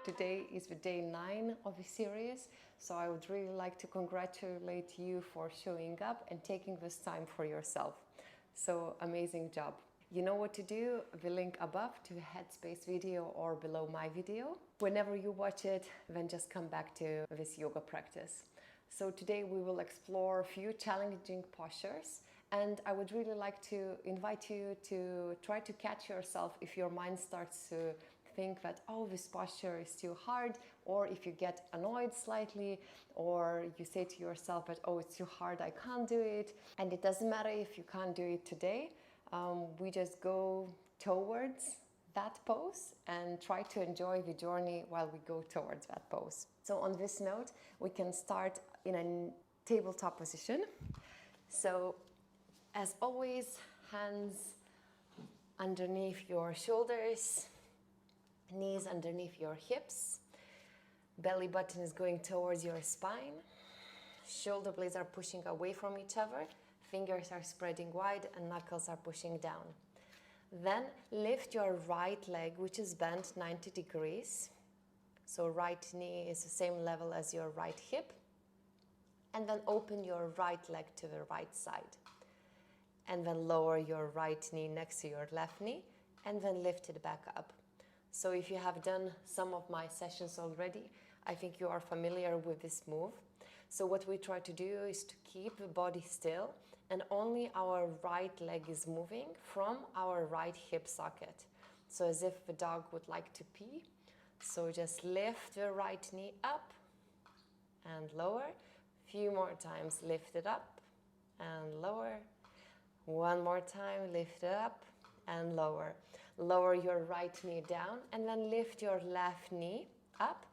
Today is the day 9 of the series, so I would really like to congratulate you for showing up and taking this time for yourself. So amazing job. You know what to do, the link above to the Headspace video or below my video. Whenever you watch it, then just come back to this yoga practice. So today we will explore a few challenging postures, and I would really like to invite you to try to catch yourself if your mind starts to think that, oh, this posture is too hard, or if you get annoyed slightly, or you say to yourself that, oh, it's too hard, I can't do it. And it doesn't matter if you can't do it today. We just go towards that pose and try to enjoy the journey while we go towards that pose. So on this note, we can start in a tabletop position. So as always, hands underneath your shoulders, knees underneath your hips, belly button is going towards your spine, shoulder blades are pushing away from each other, fingers are spreading wide and knuckles are pushing down. Then lift your right leg, which is bent 90 degrees. So right knee is the same level as your right hip. And then open your right leg to the right side. And then lower your right knee next to your left knee and then lift it back up. So if you have done some of my sessions already, I think you are familiar with this move. So what we try to do is to keep the body still and only our right leg is moving from our right hip socket. So as if the dog would like to pee. So just lift the right knee up and lower. Few more times, lift it up and lower. One more time, lift it up and lower. Lower your right knee down and then lift your left knee up,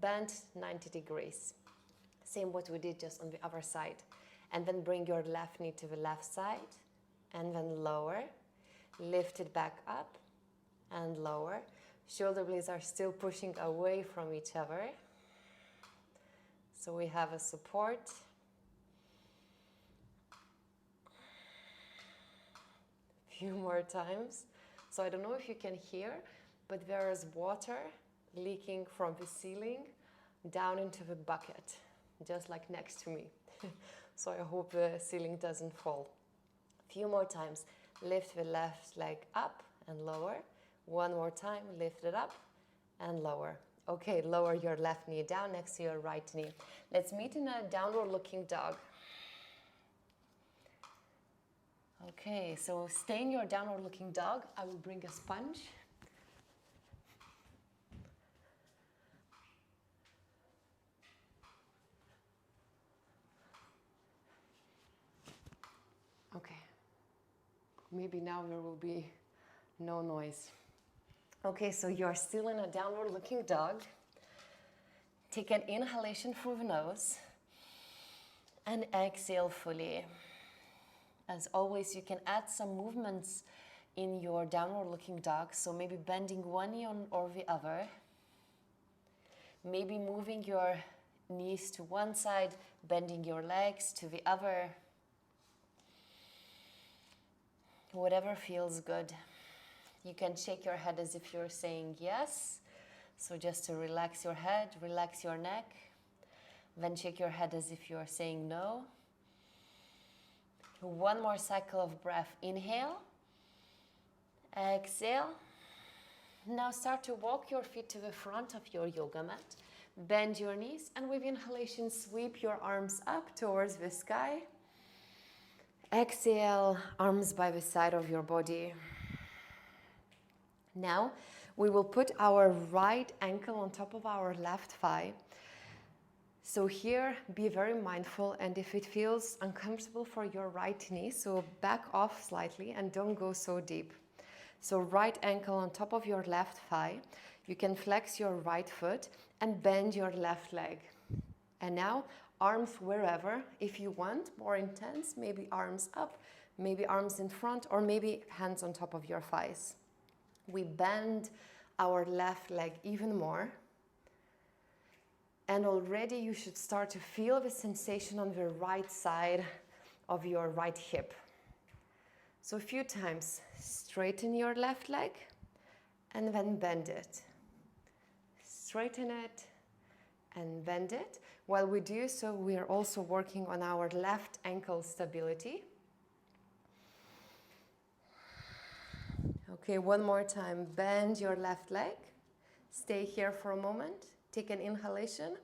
bend 90 degrees. Same what we did just on the other side. And then bring your left knee to the left side and then lower. Lift it back up and lower. Shoulder blades are still pushing away from each other. So we have a support. Few more times. So I don't know if you can hear, but there is water leaking from the ceiling down into the bucket, just like next to me. So I hope the ceiling doesn't fall. Few more times. Lift the left leg up and lower. One more time, lift it up and lower. Okay, lower your left knee down next to your right knee. Let's meet in a downward looking dog. Okay, so stay in your downward looking dog. I will bring a sponge. Okay, maybe now there will be no noise. Okay, so you're still in a downward looking dog. Take an inhalation through the nose and exhale fully. As always, you can add some movements in your downward looking dog. So maybe bending one knee or the other. Maybe moving your knees to one side, bending your legs to the other. Whatever feels good. You can shake your head as if you're saying yes. So just to relax your head, relax your neck. Then shake your head as if you're saying no. One more cycle of breath. Inhale. Exhale. Now start to walk your feet to the front of your yoga mat. Bend your knees and with inhalation sweep your arms up towards the sky. Exhale, arms by the side of your body. Now we will put our right ankle on top of our left thigh. So here, be very mindful, and if it feels uncomfortable for your right knee, so back off slightly and don't go so deep. So right ankle on top of your left thigh. You can flex your right foot and bend your left leg. And now, arms wherever. If you want, more intense, maybe arms up, maybe arms in front, or maybe hands on top of your thighs. We bend our left leg even more. And already you should start to feel the sensation on the right side of your right hip. So a few times, straighten your left leg and then bend it. straighten it and bend it. While we do so, we are also working on our left ankle stability. Okay, one more time. Bend your left leg. Stay here for a moment. Take an inhalation.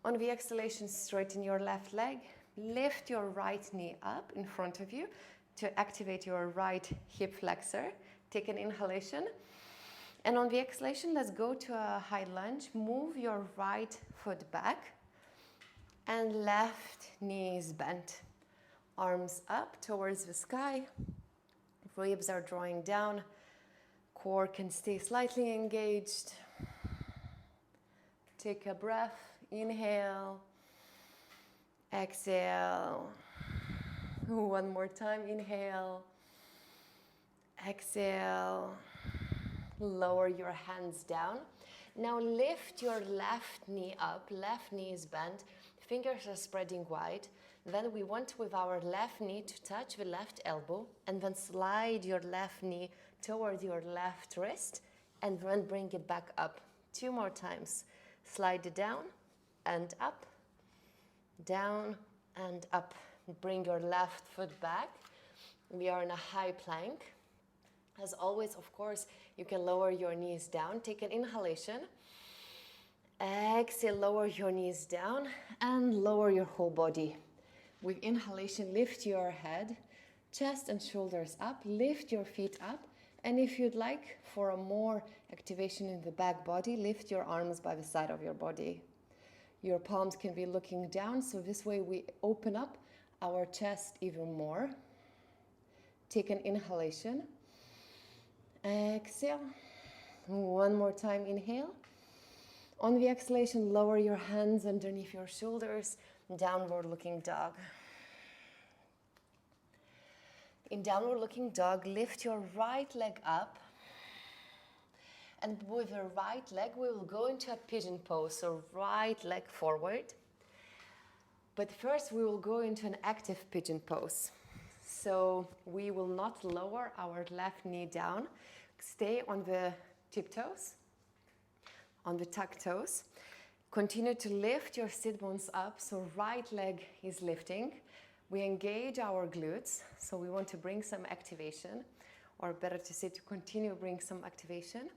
On the exhalation, straighten your left leg. Lift your right knee up in front of you to activate your right hip flexor. Take an inhalation. And on the exhalation, let's go to a high lunge. Move your right foot back and left knee is bent. Arms up towards the sky. Ribs are drawing down. Core can stay slightly engaged. Take a breath. Inhale. Exhale. One more time. Inhale. Exhale. Lower your hands down. Now lift your left knee up. Left knee is bent. Fingers are spreading wide. Then we want with our left knee to touch the left elbow and then slide your left knee toward your left wrist and then bring it back up. 2 more times. Slide it down and up, down and up. Bring your left foot back. We are in a high plank. As always, of course, you can lower your knees down. Take an inhalation. Exhale, lower your knees down and lower your whole body. With inhalation, lift your head, chest and shoulders up, lift your feet up, and if you'd like, for a more activation in the back body, lift your arms by the side of your body. Your palms can be looking down, so this way we open up our chest even more. Take an inhalation. Exhale. One more time, inhale. On the exhalation, lower your hands underneath your shoulders. Downward looking dog. In downward looking dog, lift your right leg up. And with the right leg, we will go into a pigeon pose. So right leg forward. But first, we will go into an active pigeon pose. So we will not lower our left knee down. Stay on the tiptoes, on the tuck toes. Continue to lift your sit bones up, so right leg is lifting. We engage our glutes, so we want to bring some activation, or better to say, to continue bring some activation.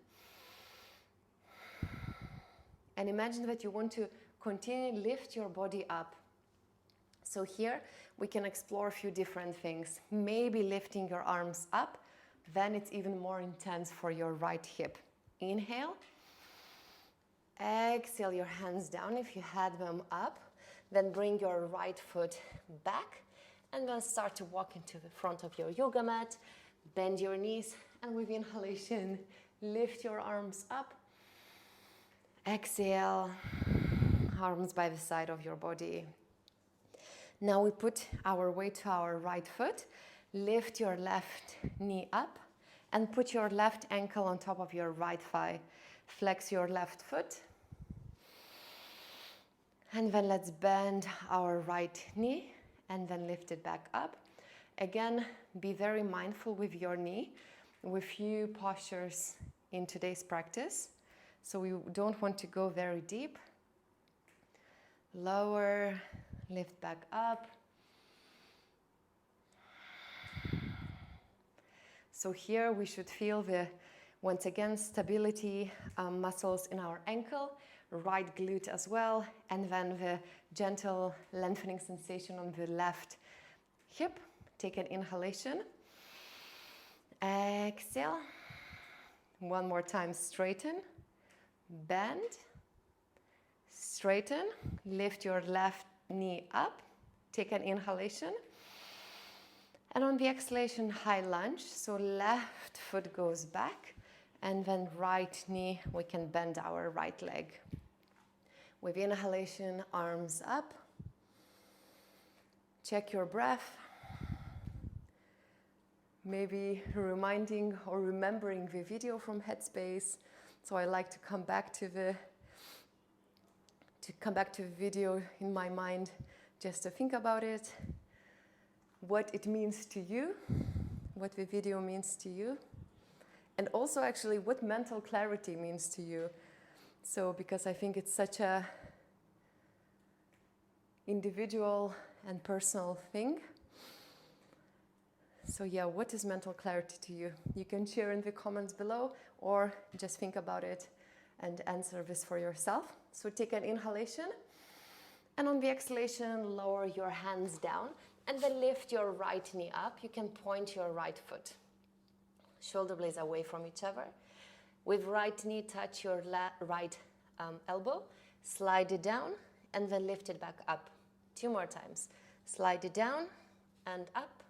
And imagine that you want to continue lift your body up. So here we can explore a few different things. Maybe lifting your arms up, then it's even more intense for your right hip. Inhale. Exhale your hands down if you had them up. Then bring your right foot back and then start to walk into the front of your yoga mat. Bend your knees and with inhalation, lift your arms up. Exhale, arms by the side of your body. Now we put our weight to our right foot. Lift your left knee up and put your left ankle on top of your right thigh. Flex your left foot. And then let's bend our right knee and then lift it back up. Again, be very mindful with your knee. With few postures in today's practice. So we don't want to go very deep. Lower, lift back up. So here we should feel the, once again, stability muscles in our ankle. Right glute as well, and then the gentle lengthening sensation on the left hip. Take an inhalation. Exhale. One more time, straighten, bend, straighten, lift your left knee up. Take an inhalation. And on the exhalation, high lunge. So left foot goes back, and then right knee, we can bend our right leg. With inhalation, arms up. Check your breath. Maybe reminding or remembering the video from Headspace. So I like to come back to the video in my mind, just to think about it, what it means to you, what the video means to you, and also actually what mental clarity means to you. So because I think it's such a individual and personal thing. So yeah, what is mental clarity to you? You can share in the comments below or just think about it and answer this for yourself. So take an inhalation, and on the exhalation, lower your hands down and then lift your right knee up. You can point your right foot. Shoulder blades away from each other. With right knee, touch your right elbow, slide it down, and then lift it back up. 2 more times. Slide it down and up,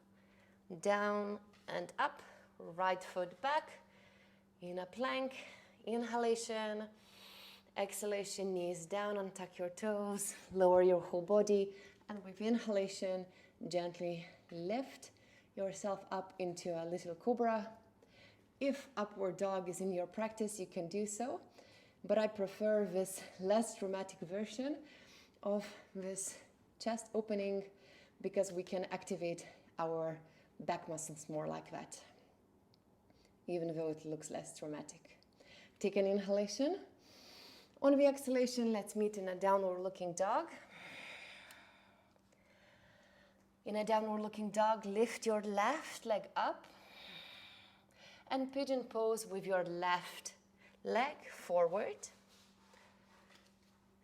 down and up. Right foot back, in a plank, inhalation, exhalation, knees down, untuck your toes, lower your whole body, and with inhalation, gently lift yourself up into a little cobra. If upward dog is in your practice, you can do so, but I prefer this less dramatic version of this chest opening because we can activate our back muscles more like that, even though it looks less dramatic. Take an inhalation. On the exhalation, let's meet in a downward looking dog. In a downward looking dog, lift your left leg up and pigeon pose with your left leg forward.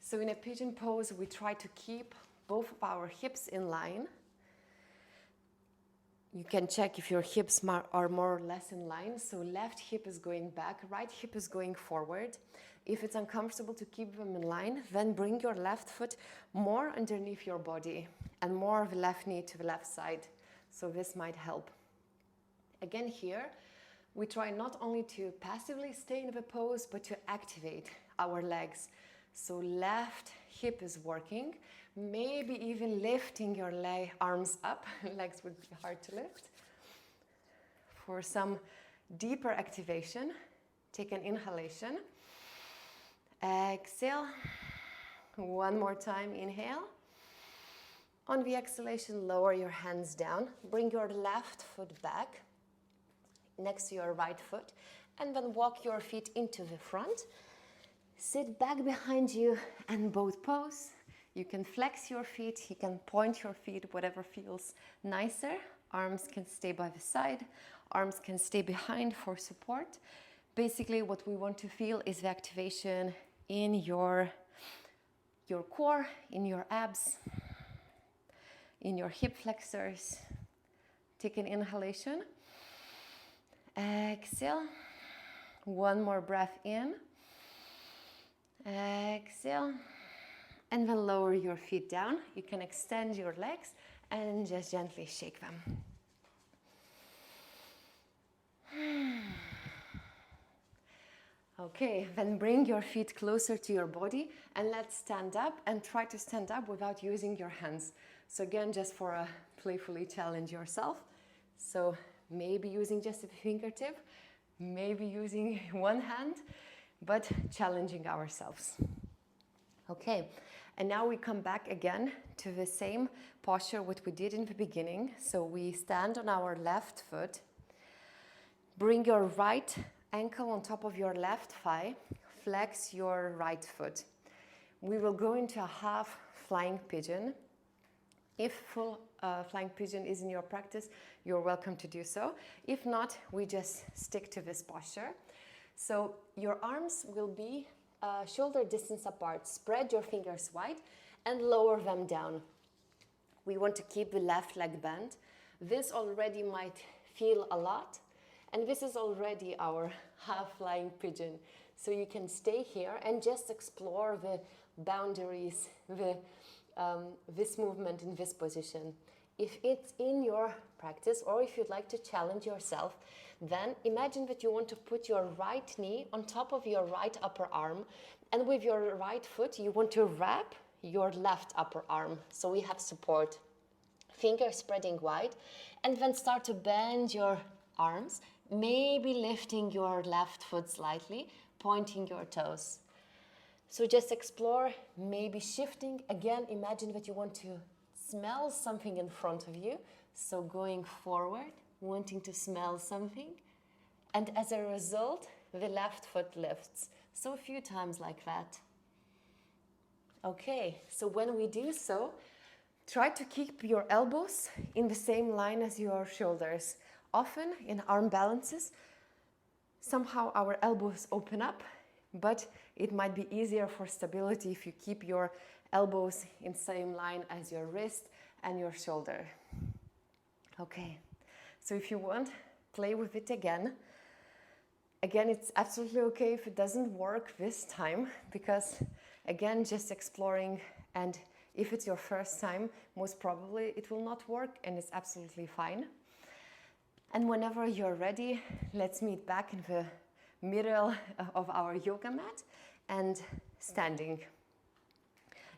So in a pigeon pose, we try to keep both of our hips in line. You can check if your hips are more or less in line. So left hip is going back, right hip is going forward. If it's uncomfortable to keep them in line, then bring your left foot more underneath your body and more of the left knee to the left side. So this might help. Again here, we try not only to passively stay in the pose, but to activate our legs. So left hip is working, maybe even lifting your arms up. Legs would be hard to lift. For some deeper activation, take an inhalation. Exhale. One more time, inhale. On the exhalation, lower your hands down. Bring your left foot back next to your right foot, and then walk your feet into the front. Sit back behind you and both pose. You can flex your feet, you can point your feet, whatever feels nicer. Arms can stay by the side, arms can stay behind for support. Basically, what we want to feel is the activation in your core, in your abs, in your hip flexors. Take an inhalation. Exhale. One more breath in. Exhale. And then lower your feet down. You can extend your legs and just gently shake them. Okay, then bring your feet closer to your body and let's stand up and try to stand up without using your hands. So again, just for a playfully challenge yourself. So maybe using just a fingertip, maybe using one hand, but challenging ourselves. Okay, and now we come back again to the same posture what we did in the beginning. So we stand on our left foot, bring your right ankle on top of your left thigh, flex your right foot. We will go into a half flying pigeon. If full flying pigeon is in your practice, you're welcome to do so. If not, we just stick to this posture. So your arms will be shoulder distance apart. Spread your fingers wide and lower them down. We want to keep the left leg bent. This already might feel a lot, and this is already our half flying pigeon. So you can stay here and just explore the boundaries, this movement in this position. If it's in your practice or if you'd like to challenge yourself, then imagine that you want to put your right knee on top of your right upper arm, and with your right foot you want to wrap your left upper arm so we have support. Fingers spreading wide, and then start to bend your arms, maybe lifting your left foot slightly, pointing your toes. So just explore, maybe shifting. Again, imagine that you want to smell something in front of you. So going forward, wanting to smell something. And as a result, the left foot lifts. So a few times like that. Okay, so when we do so, try to keep your elbows in the same line as your shoulders. Often in arm balances, somehow our elbows open up, but it might be easier for stability if you keep your elbows in the same line as your wrist and your shoulder. Okay, so if you want, play with it again. Again, it's absolutely okay if it doesn't work this time, because again, just exploring, and if it's your first time, most probably it will not work, and it's absolutely fine. And whenever you're ready, let's meet back in the middle of our yoga mat and standing.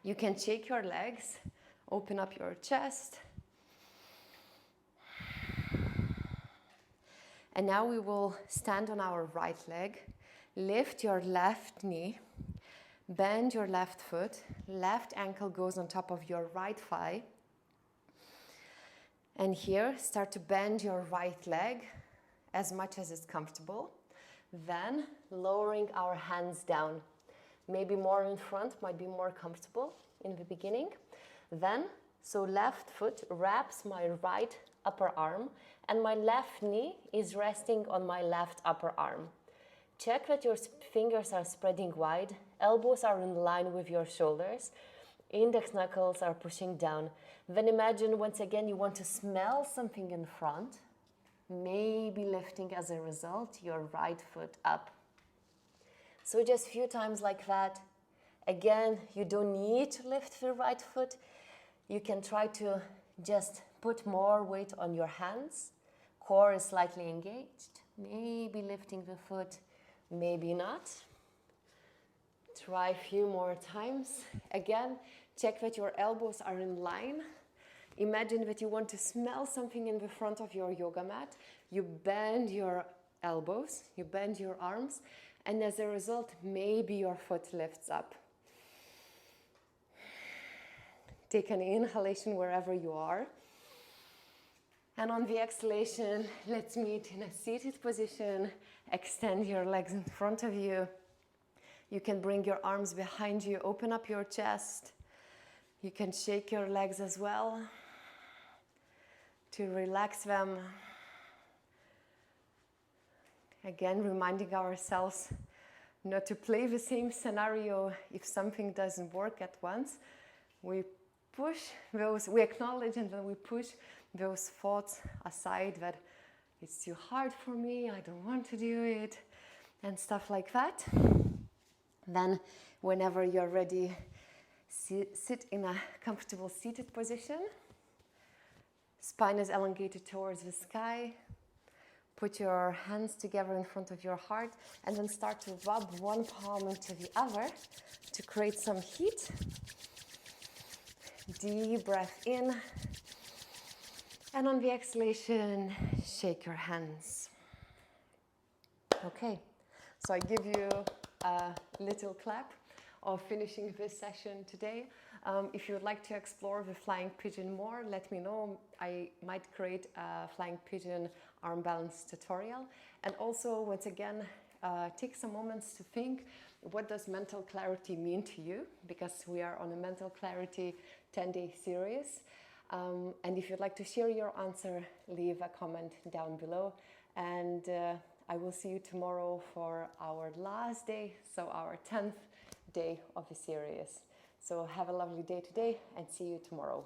You can shake your legs, open up your chest. And now we will stand on our right leg, lift your left knee, bend your left foot, left ankle goes on top of your right thigh. And here, start to bend your right leg as much as it's comfortable. Then, lowering our hands down. Maybe more in front, might be more comfortable in the beginning. Then, so left foot wraps my right upper arm, and my left knee is resting on my left upper arm. Check that your fingers are spreading wide, elbows are in line with your shoulders, index knuckles are pushing down. Then imagine once again you want to smell something in front, maybe lifting as a result your right foot up. So just a few times like that. Again, you don't need to lift the right foot. You can try to just put more weight on your hands. Core is slightly engaged. Maybe lifting the foot, maybe not. Try a few more times. Again, check that your elbows are in line. Imagine that you want to smell something in the front of your yoga mat. You bend your elbows, you bend your arms, and as a result, maybe your foot lifts up. Take an inhalation wherever you are. And on the exhalation, let's meet in a seated position. Extend your legs in front of you. You can bring your arms behind you, open up your chest. You can shake your legs as well to relax them. Again, reminding ourselves not to play the same scenario if something doesn't work at once. We acknowledge and then we push those thoughts aside that it's too hard for me, I don't want to do it, and stuff like that. Then, whenever you're ready, sit in a comfortable seated position. Spine is elongated towards the sky. Put your hands together in front of your heart and then start to rub one palm into the other to create some heat. Deep breath in. And on the exhalation, shake your hands. Okay, so I give you a little clap of finishing this session today. If you would like to explore the flying pigeon more, let me know. I might create a flying pigeon arm balance tutorial. And also, once again, take some moments to think, what does mental clarity mean to you? Because we are on a mental clarity 10-day series. And if you'd like to share your answer, leave a comment down below. And I will see you tomorrow for our last day, so our 10th day of the series. So have a lovely day today and see you tomorrow.